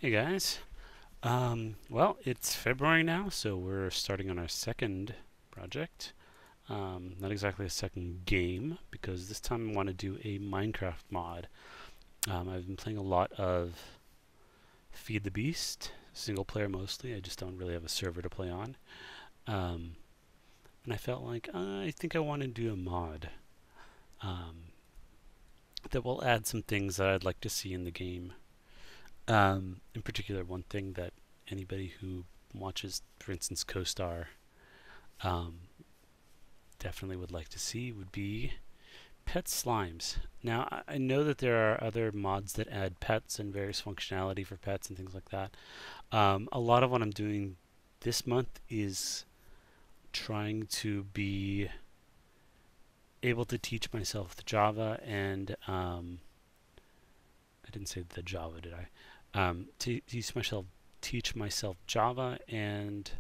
Hey guys. Well, it's February now, so we're starting on our second project. Not exactly a second game, because this time I want to do a Minecraft mod. I've been playing a lot of Feed the Beast, single player mostly. I just don't really have a server to play on. Um, and I felt like I think I want to do a mod um, that will add some things that I'd like to see in the game. In particular, one thing that anybody who watches, for instance, CoStar, um, definitely would like to see would be pet slimes. Now, I know that there are other mods that add pets and various functionality for pets and things like that. A lot of what I'm doing this month is trying to be able to teach myself the Java and I didn't say the Java, did I? To teach myself Java and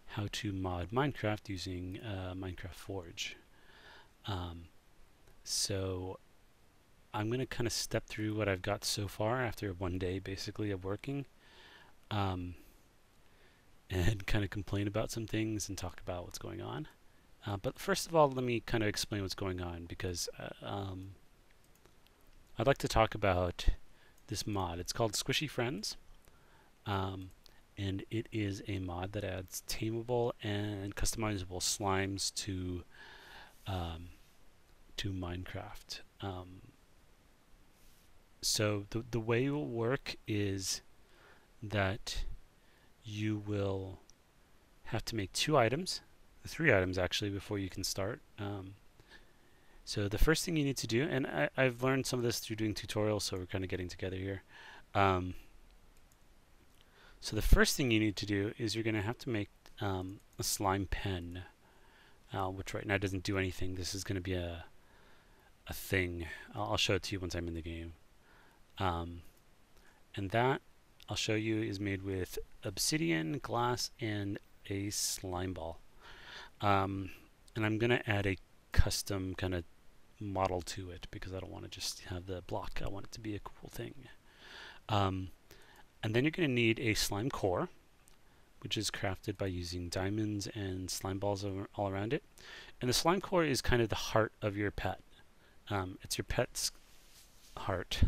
how to mod Minecraft using Minecraft Forge. Um, so I'm going to kind of step through what I've got so far after one day basically of working, um, and kind of complain about some things and talk about what's going on. But first of all, let me kind of explain what's going on because I'd like to talk about this mod. It's called Squishy Friends. And it is a mod that adds tameable and customizable slimes um, to Minecraft. So the way it will work is that you will have to make 2 items, 3 items actually, before you can start. So the first thing you need to do, and I've learned some of this through doing tutorials, so we're kind of getting together here. So the first thing you need to do is you're going to have to make a slime pen, which right now doesn't do anything. This is going to be a thing. I'll show it to you once I'm in the game. And that I'll show you is made with obsidian, glass, and a slime ball. And I'm going to add a custom kind of model to it because I don't want to just have the block. I want it to be a cool thing. And then you're going to need a slime core, which is crafted by using diamonds and slime balls all around it. And the slime core is kind of the heart of your pet. It's your pet's heart.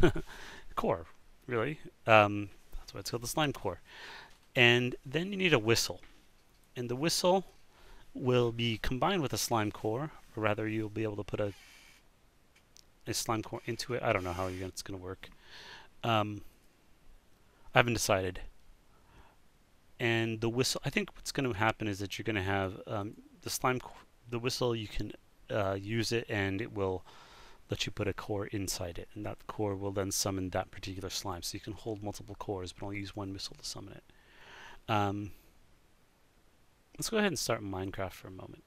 Core, really. That's why it's called the slime core. And then you need a whistle. And the whistle will be combined with a slime core, or rather you'll be able to put a slime core into it. I don't know how it's going to work. I haven't decided. And the whistle, I think what's going to happen is that you're going to have the whistle, you can use it and it will let you put a core inside it. And that core will then summon that particular slime. So you can hold multiple cores, but only use one whistle to summon it. Let's go ahead and start Minecraft for a moment.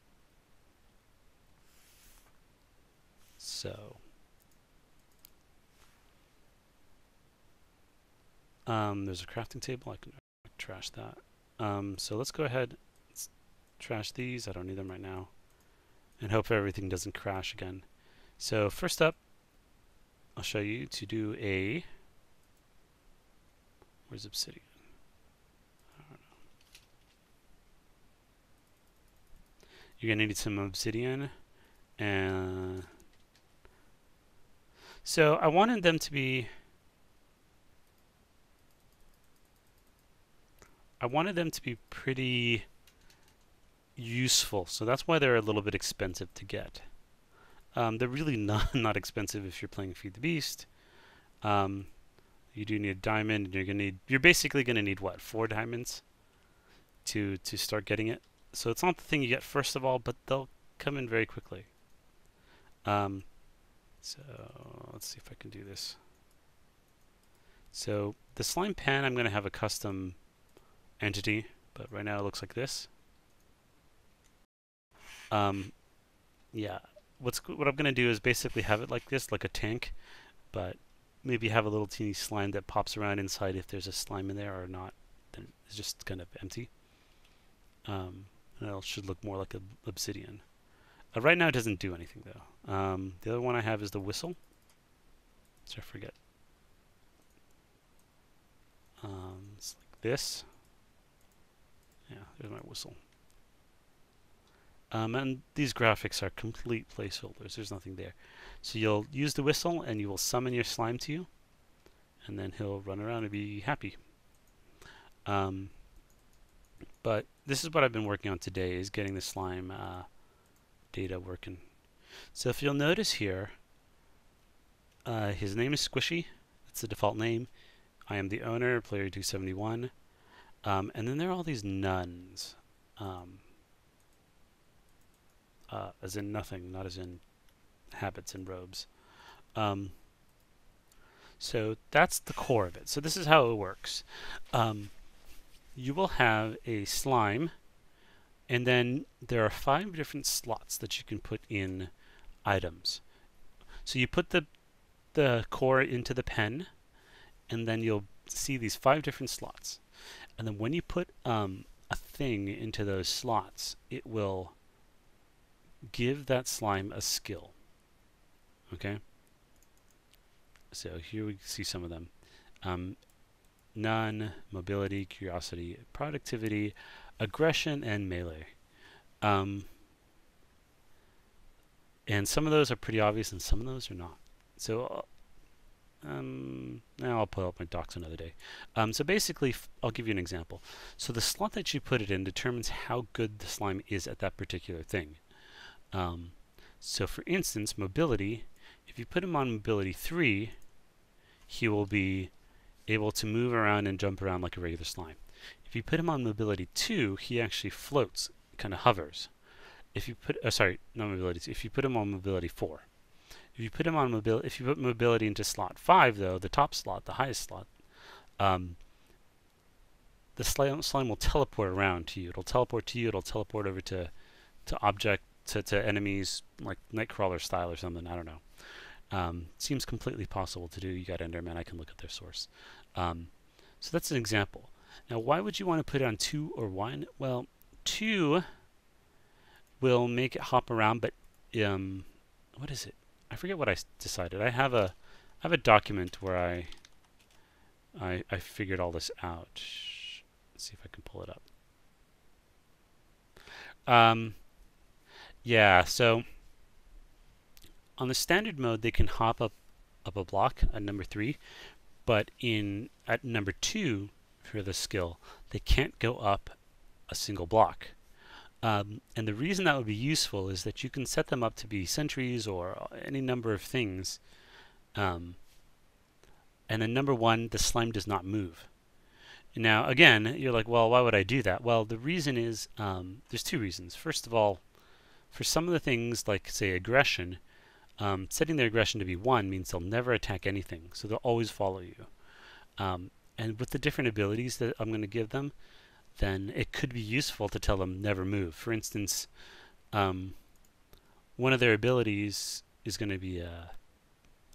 So, there's a crafting table. I can trash that. So let's go ahead, let's trash these. I don't need them right now. And hope everything doesn't crash again. So first up, I'll show you to do a, where's obsidian? I don't know. You're gonna need some obsidian, and so I wanted them to be, pretty useful, so that's why they're a little bit expensive to get. They're really not expensive if you're playing Feed the Beast. You do need a diamond, and you're basically gonna need what, 4 diamonds to start getting it. So it's not the thing you get first of all, but they'll come in very quickly. So let's see if I can do this. So the slime pen, I'm gonna have a custom entity, but right now it looks like this. Yeah, what I'm gonna do is basically have it like this, like a tank, but maybe have a little teeny slime that pops around inside if there's a slime in there or not. Then it's just kind of empty. And it should look more like an obsidian. Right now it doesn't do anything though. The other one I have is the whistle. So I forget. this. Yeah, there's my whistle. And these graphics are complete placeholders. There's nothing there. So you'll use the whistle and you will summon your slime to you, and then he'll run around and be happy. But this is what I've been working on today, is getting the slime data working. So if you'll notice here, his name is Squishy. That's the default name. I am the owner, player 271. And then there are all these nuns. As in nothing, not as in habits and robes. So that's the core of it. So this is how it works. You will have a slime, and then there are 5 different slots that you can put in items. So you put the core into the pen, and then you'll see these 5 different slots. And then when you put a thing into those slots, it will give that slime a skill. Okay? So here we see some of them. None, mobility, curiosity, productivity, aggression, and melee. And some of those are pretty obvious and some of those are not. So now I'll pull up my docs another day. So basically, I'll give you an example. So the slot that you put it in determines how good the slime is at that particular thing. So for instance, mobility, if you put him on mobility 3, he will be able to move around and jump around like a regular slime. If you put him on mobility 2, he actually floats, kind of hovers. If you put, sorry, not mobility 2, if you put him on mobility 4. If you put him on mobility, if you put mobility into slot 5, though, the top slot, the highest slot, the slime will teleport around to you. It'll teleport to you. It'll teleport over to enemies, like Nightcrawler style or something. I don't know. Seems completely possible to do. You got Enderman. I can look at their source. So that's an example. Now, why would you want to put it on 2 or 1? Well, 2 will make it hop around, but what is it? I forget what I decided. I have a document where I figured all this out. Let's see if I can pull it up. Yeah, so on the standard mode, they can hop up a block at number 3, but at number 2 for the skill, they can't go up a single block. And the reason that would be useful is that you can set them up to be sentries or any number of things. And then number 1, the slime does not move. Now, again, you're like, well, why would I do that? Well, the reason is, there's 2 reasons. First of all, for some of the things like, say, aggression, setting their aggression to be 1 means they'll never attack anything, so they'll always follow you. And with the different abilities that I'm going to give them, then it could be useful to tell them never move. For instance, one of their abilities is going to be,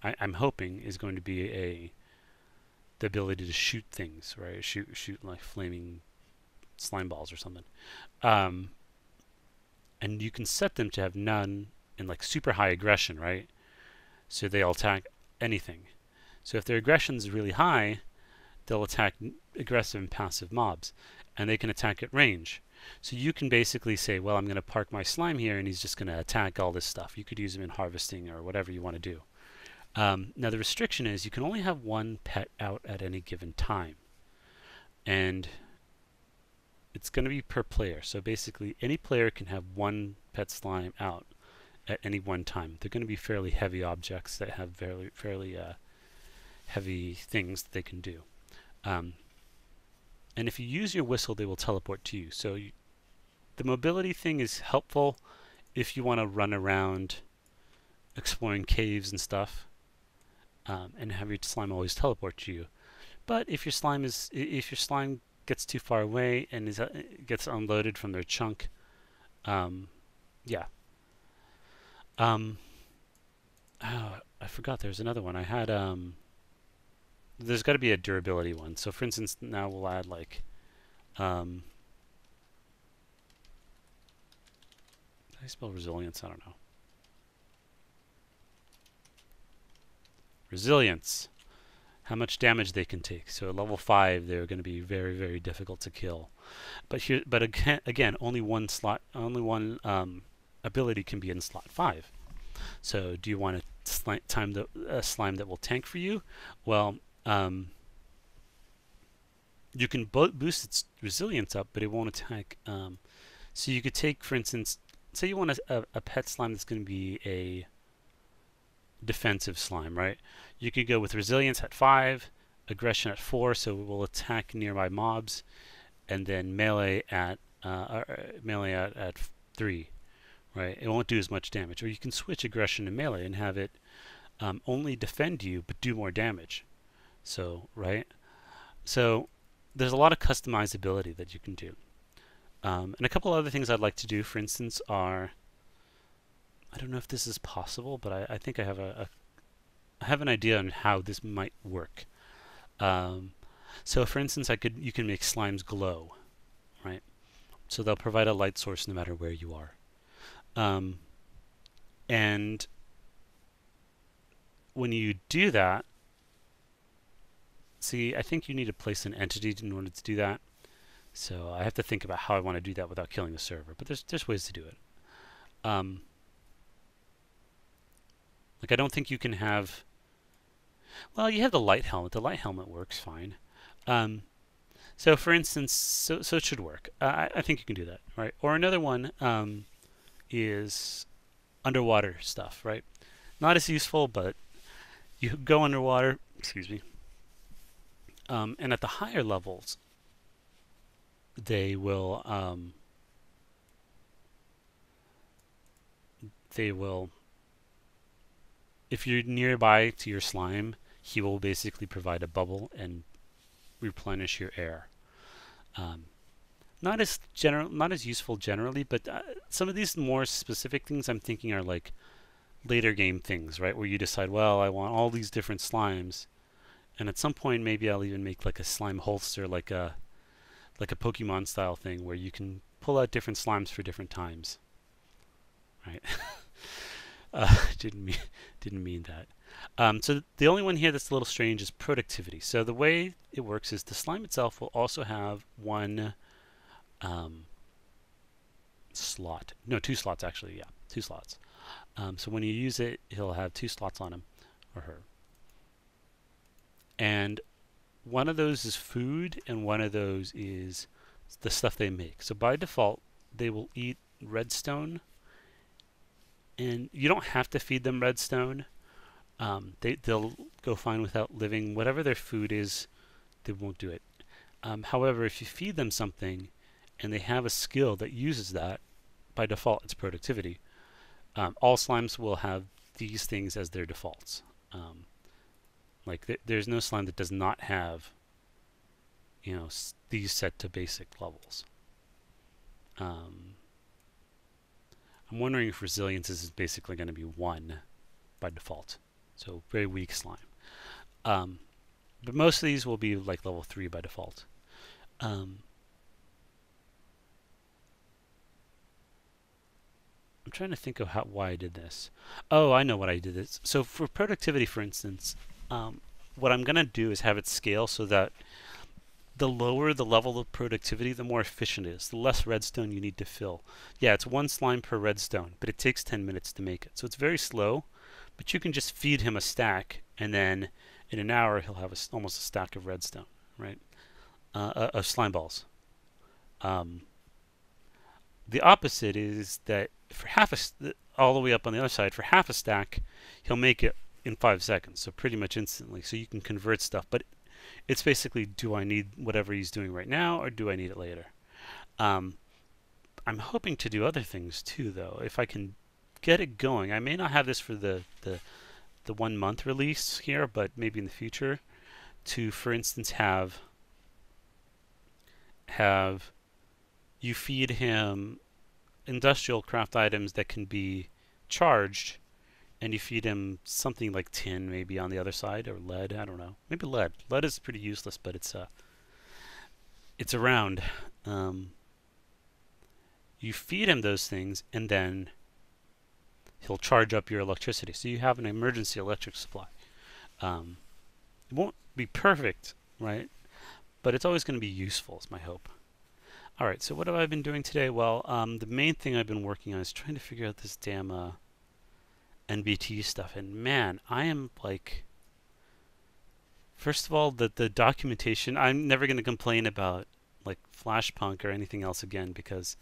I'm hoping, is going to be the ability to shoot things, right? Shoot like flaming slime balls or something. And you can set them to have none and like super high aggression, right? So they'll attack anything. So if their aggression is really high, they'll attack aggressive and passive mobs, and they can attack at range. So you can basically say, well, I'm going to park my slime here, and he's just going to attack all this stuff. You could use him in harvesting or whatever you want to do. Now the restriction is you can only have 1 pet out at any given time, and it's going to be per player. So basically, any player can have 1 pet slime out at any one time. They're going to be fairly heavy objects that have fairly heavy things that they can do. And if you use your whistle, they will teleport to you. So the mobility thing is helpful if you want to run around exploring caves and stuff, and have your slime always teleport to you. But if your slime gets too far away and gets unloaded from their chunk, yeah. Oh, I forgot there's another one. I had there's got to be a durability one. So for instance, now we'll add like how do I spell resilience? I don't know. Resilience. how much damage they can take. So at level 5, they're going to be very, very difficult to kill. But again, only one slot, only one ability can be in slot 5. So do you want to time the slime that will tank for you? Well, you can boost its resilience up, but it won't attack. So you could take, for instance, say you want a pet slime that's going to be a defensive slime, right? You could go with resilience at 5, aggression at 4, so it will attack nearby mobs, and then melee at 3, right? It won't do as much damage. Or you can switch aggression to melee and have it only defend you but do more damage. So, right? So there's a lot of customizability that you can do. And a couple other things I'd like to do, for instance, are, I don't know if this is possible, but I think I have an idea on how this might work. So for instance, you can make slimes glow, right? So they'll provide a light source no matter where you are. And when you do that, see, I think you need to place an entity in order to do that. So I have to think about how I want to do that without killing the server. But there's ways to do it. Like I don't think you can have. Well, you have the light helmet. The light helmet works fine. So for instance, so it should work. I think you can do that, right? Or another one is underwater stuff, right? Not as useful, but you go underwater. Excuse me. And at the higher levels, they will if you're nearby to your slime, he will basically provide a bubble and replenish your air. Not as useful generally, but some of these more specific things I'm thinking are like later game things, right? Where you decide, well, I want all these different slimes, and at some point maybe I'll even make like a slime holster, like a Pokemon style thing where you can pull out different slimes for different times, right? Didn't mean that. So the only one here that's a little strange is productivity. So the way it works is the slime itself will also have one slot. No, 2 slots actually. Yeah, 2 slots. So when you use it, he'll have 2 slots on him or her. And one of those is food, and one of those is the stuff they make. So by default, they will eat redstone. And you don't have to feed them redstone. They'll go fine without living. Whatever their food is, they won't do it. However, if you feed them something and they have a skill that uses that, by default it's productivity. All slimes will have these things as their defaults. There's no slime that does not have, these set to basic levels. I'm wondering if resilience is basically going to be 1 by default. So very weak slime. But most of these will be like level 3 by default. I'm trying to think of why I did this. Oh, I know what I did this. So for productivity, for instance, what I'm going to do is have it scale so that the lower the level of productivity, the more efficient it is. The less redstone you need to fill. Yeah, it's 1 slime per redstone, but it takes 10 minutes to make it. So it's very slow, but you can just feed him a stack, and then in an hour he'll have almost a stack of redstone, right? Of slime balls. The opposite is that for all the way up on the other side, for half a stack, he'll make it in 5 seconds, so pretty much instantly. So you can convert stuff, but it's basically, do I need whatever he's doing right now, or do I need it later? I'm hoping to do other things too, though. If I can get it going, I may not have this for the 1 month release here, but maybe in the future, to, for instance, have you feed him industrial craft items that can be charged, and you feed him something like tin maybe on the other side, or lead, I don't know. Maybe lead. Lead is pretty useless, but it's around. You feed him those things, and then he'll charge up your electricity. So you have an emergency electric supply. It won't be perfect, right? But it's always going to be useful, is my hope. All right, so what have I been doing today? Well, the main thing I've been working on is trying to figure out this damn NBT stuff. And man, I am like, first of all, the documentation. I'm never going to complain about like Flashpunk or anything else again, because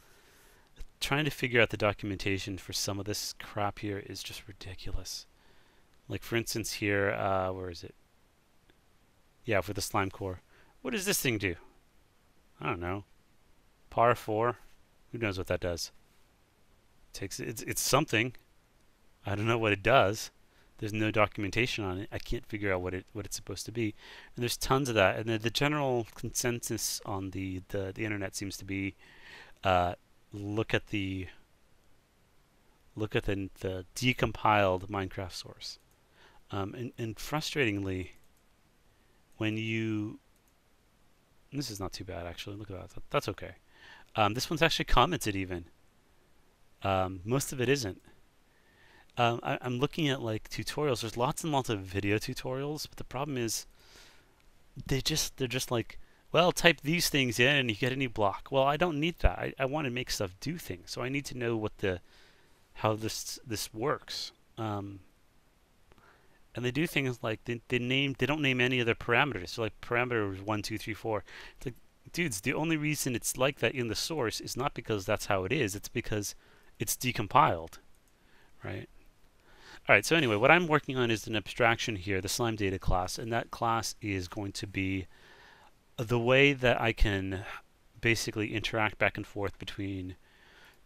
trying to figure out the documentation for some of this crap here is just ridiculous. Like for instance here, where is it? Yeah, for the slime core. What does this thing do? I don't know. Par 4. Who knows what that does? It's something. I don't know what it does. There's no documentation on it. I can't figure out what it's supposed to be. And there's tons of that. And the general consensus on the internet seems to be look at the decompiled Minecraft source. And frustratingly, when you, this is not too bad actually. Look at that. That's okay. This one's actually commented even. Most of it isn't. I'm looking at like tutorials. There's lots and lots of video tutorials, but the problem is they're just like, well, type these things in and you get a new block. Well, I don't need that. I want to make stuff do things, so I need to know what how this works. And they do things like they don't name any of their parameters. So like parameter 1, 2, 3, 4. It's like, dudes, the only reason it's like that in the source is not because that's how it is. It's because it's decompiled, right? All right, so anyway, what I'm working on is an abstraction here, the slime data class, and that class is going to be the way that I can basically interact back and forth between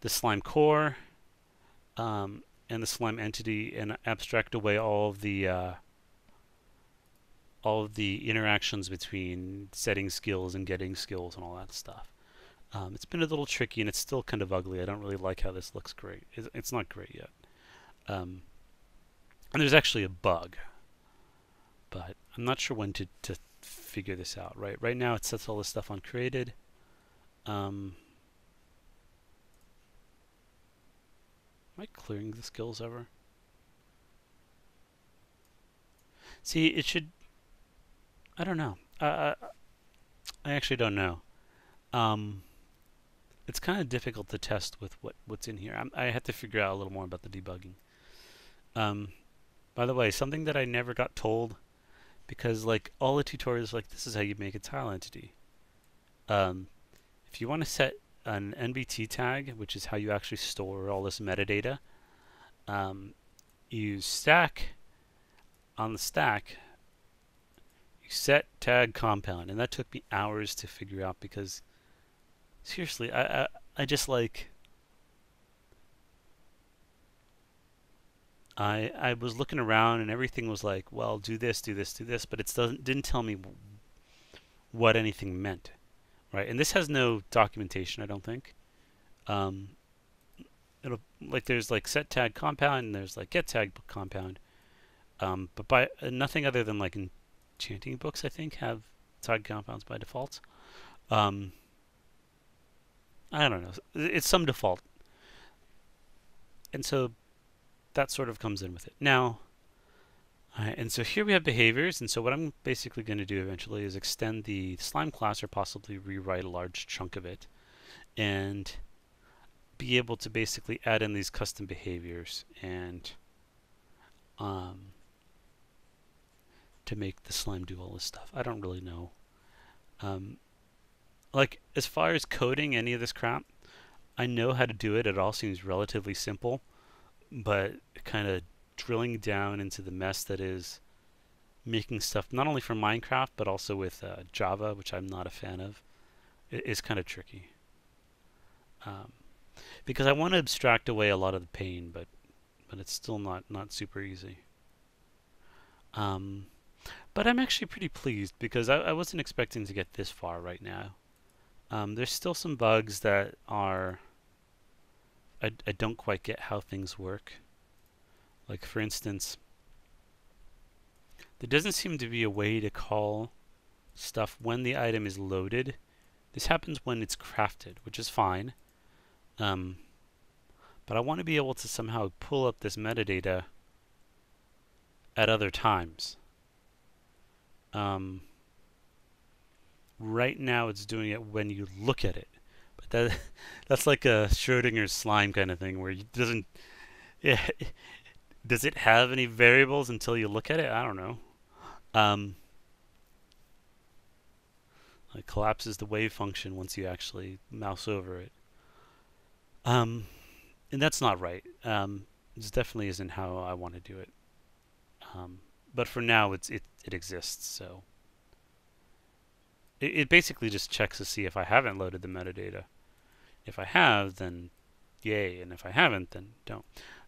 the slime core and the slime entity, and abstract away all of the interactions between setting skills and getting skills and all that stuff. It's been a little tricky and it's still kind of ugly. I don't really like how this looks great. It's not great yet. And there's actually a bug, but I'm not sure when to figure this out. Right now it sets all this stuff on created. Am I clearing the skills ever? See, it should. I don't know. I actually don't know. It's kind of difficult to test with what's in here. I have to figure out a little more about the debugging. By the way, something that I never got told, because like all the tutorials, like this is how you make a tile entity. If you want to set an NBT tag, which is how you actually store all this metadata, you stack on the stack. You set tag compound, and that took me hours to figure out because seriously, I just like. I was looking around and everything was like, well, do this, do this, do this, but it didn't tell me what anything meant, right? And this has no documentation, I don't think. It'll like there's like set tag compound and there's like get tag compound, but by nothing other than like enchanting books, I think, have tag compounds by default. I don't know. It's some default, and so that sort of comes in with it. Now, and so here we have behaviors, and so what I'm basically going to do eventually is extend the slime class or possibly rewrite a large chunk of it and be able to basically add in these custom behaviors and to make the slime do all this stuff. I don't really know. Like as far as coding any of this crap, I know how to do it. It all seems relatively simple, but kind of drilling down into the mess that is making stuff not only for Minecraft but also with Java, which I'm not a fan of, is kind of tricky. Because I want to abstract away a lot of the pain, but it's still not super easy. But I'm actually pretty pleased because I wasn't expecting to get this far right now. There's still some bugs that are I don't quite get how things work. Like for instance, there doesn't seem to be a way to call stuff when the item is loaded. This happens when it's crafted, which is fine. But I want to be able to somehow pull up this metadata at other times. Um, right now, it's doing it when you look at it, but that's like a Schrodinger's slime kind of thing where it doesn't. Yeah, does it have any variables until you look at it? I don't know. Um, it collapses the wave function once you actually mouse over it. Um, and that's not right. This definitely isn't how I want to do it. Um, but for now, it exists. So it basically just checks to see if I haven't loaded the metadata. If I have, then yay, and if I haven't, then don't.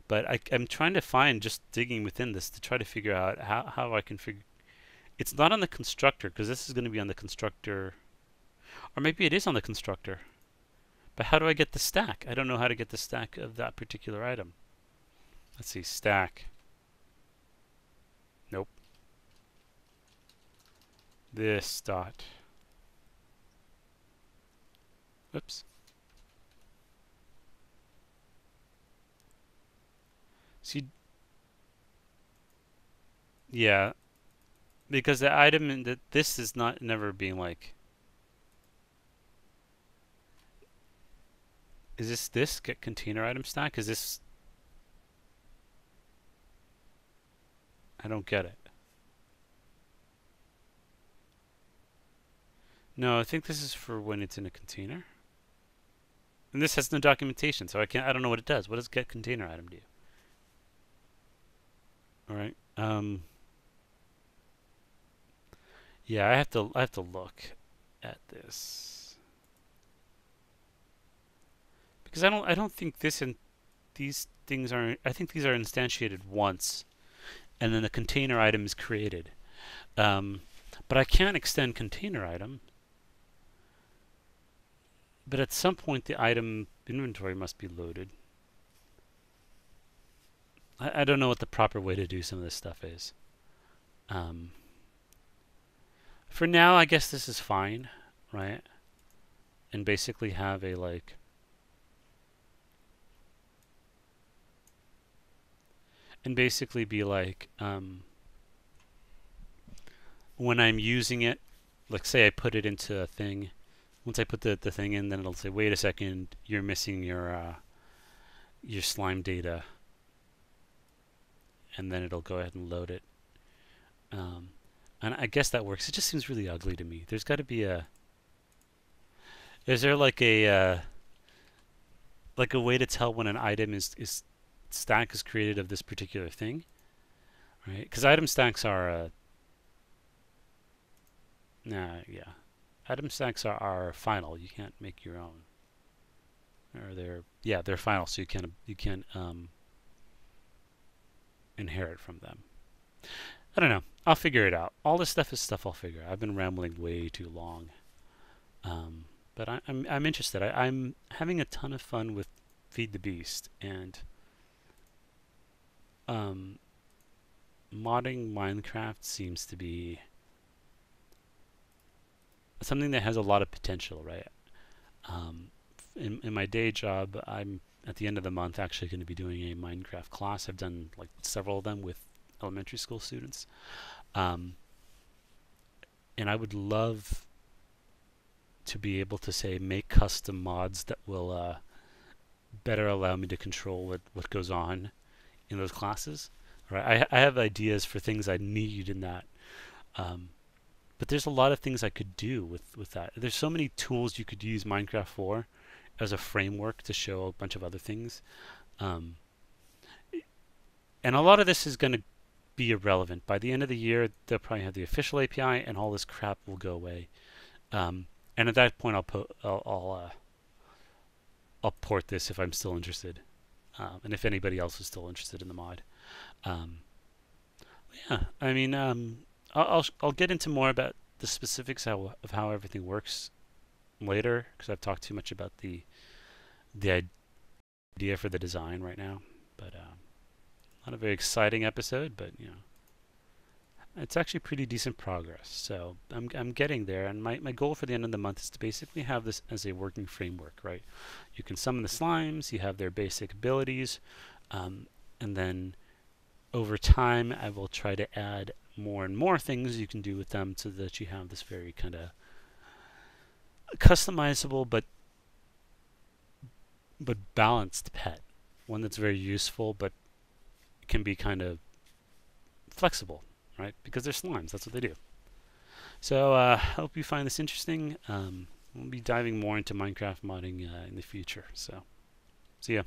But I'm trying to find, just digging within this to try to figure out how I can figure. It's not on the constructor because this is going to be on the constructor, or maybe it is on the constructor. But how do I get the stack? I don't know how to get the stack of that particular item. Let's see, stack. Nope. This dot. Oops. See, yeah, because the item in this is not never being like. Is this get container item stack? Is this? I don't get it. No, I think this is for when it's in a container. And this has no documentation, so I don't know what it does. What does get container item do? All right. Yeah, I have to look at this. Because I don't think these things are, I think these are instantiated once and then the container item is created. But I can't extend container item. But at some point the item inventory must be loaded. I don't know what the proper way to do some of this stuff is. For now, I guess this is fine, right? And basically have a like and basically be like when I'm using it, like say I put it into a thing. Once I put the thing in, then it'll say, wait a second, you're missing your slime data, and then it'll go ahead and load it. And I guess that works. It just seems really ugly to me. There's got to be a. Is there like a way to tell when an item is stack is created of this particular thing, right? Because item stacks are yeah, item stacks are final. You can't make your own, or they're final, so you can't inherit from them. I don't know. I'll figure it out. All this stuff is stuff I'll figure out. I've been rambling way too long. But I'm interested. I'm having a ton of fun with Feed the Beast, and modding Minecraft seems to be something that has a lot of potential, right? In my day job, I'm at the end of the month actually going to be doing a Minecraft class. I've done like several of them with elementary school students. And I would love to be able to say make custom mods that will better allow me to control what goes on in those classes. Right? I have ideas for things I need in that. But there's a lot of things I could do with that. There's so many tools you could use Minecraft for as a framework to show a bunch of other things. And a lot of this is going to be irrelevant. By the end of the year, they'll probably have the official API, and all this crap will go away. And at that point, I'll port this if I'm still interested, and if anybody else is still interested in the mod. Yeah, I mean, I'll get into more about the specifics of how everything works later, because I've talked too much about the idea for the design right now. But not a very exciting episode, but you know, it's actually pretty decent progress. So I'm getting there, and my goal for the end of the month is to basically have this as a working framework, right? You can summon the slimes, you have their basic abilities, and then over time I will try to add more and more things you can do with them so that you have this very kind of customizable but balanced pet. One that's very useful but can be kind of flexible, right? Because they're slimes, that's what they do. So I hope you find this interesting. We'll be diving more into Minecraft modding in the future. So see ya.